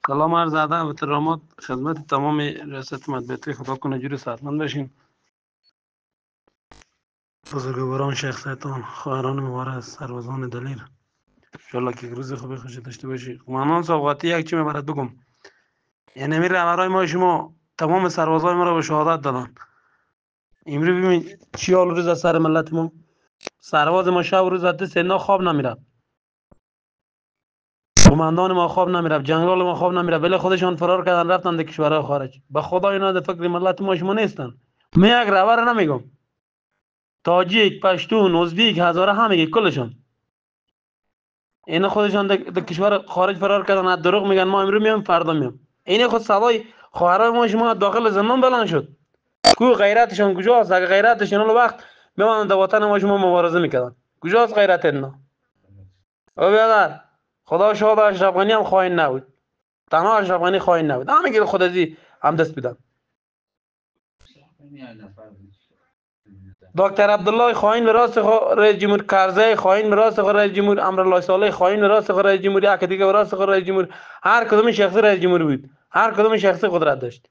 سلام عرض ادب و احترامات خدمت تمام ریاست مطبوعاتی. خدا کنه جور صحتمند باشین. بزرگواران، شخصیتان، خواهران مبارز، سربازان دلیر، انشالله که روز خوشی داشته باشی. قومندان سوقاتی یک چی برات بگم، یعنی می رهبرای ما شما تمام سربازای ما را به شهادت دادن. امروز ببین چی حال روز از سر ملت ما. سرباز ما شب و روز از سنا خواب نمیره، قومندان ما خواب نمیره، جنرال ما خواب نمیره، ولی خودشان فرار کردن رفتن در کشورهای خارج. به خدا اینا در فکر ملت ما شما نیستن. من یک رهبر نمیگم، تاجیک، پشتون، ازبیک، هزاره همه کلشان اینا خودشان در کشور خارج فرار کردن. از دروغ میگن ما امروز میام فردا میام. این خود سوای خواهرای ما شما داخل زندان بلند شد. کو غیرتشان کجاست؟ اگه غیرتشان اون وقت میمانند در وطن ما شما مبارزه میکردن. کجاست غیرت اینا؟ او بیادر خدا شاهد، اشرف غنی هم خائن نبود. تنها اشرف غنی خائن نبود، همه خود ازی هم دست بدن. دکتر عبدالله خائن به راست رئیس جمهور، کرزی خائن به راست رئیس جمهور، امرالله صالح خائن به راست رئیس جمهور، یک دیگه به راست رئیس جمهور. هر کدوم شخص رئیس جمهور بود، هر کدوم شخص قدرت داشت.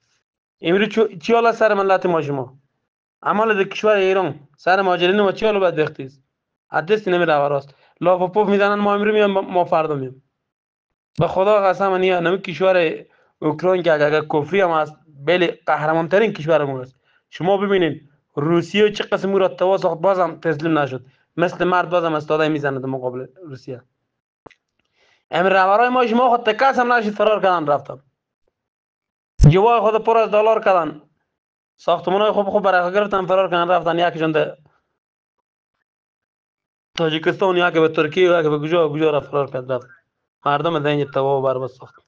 امروز چی حالا سر ملت ما شما؟ عمل در کشور ایران سر مهاجرین ما چی حالا بدبختی است؟ حدث نمی راست. لاف پوف میزنن ما امروز میام ما فردا میام. به خدا قسم نمی کشور اوکراین که اگر کفری هم است بله قهرمان ترین کشور ما است. شما ببینید روسیه چه قسم او را توا ساخت، بازم تسلیم نشد. مثل مرد بازم استاده میزنه در مقابل روسیه. امر رهبرای ما شما خود تکاس هم نشید، فرار کردن رفتن. جوای خود پر از دلار کردن، ساختمانای خوب برای گرفتن، فرار کردن رفتن. یکیشون در تاجیکستان، یکی به ترکیه، یکی به کجا را فرار کرد رفت. مردم دنج توا و برباد ساخت.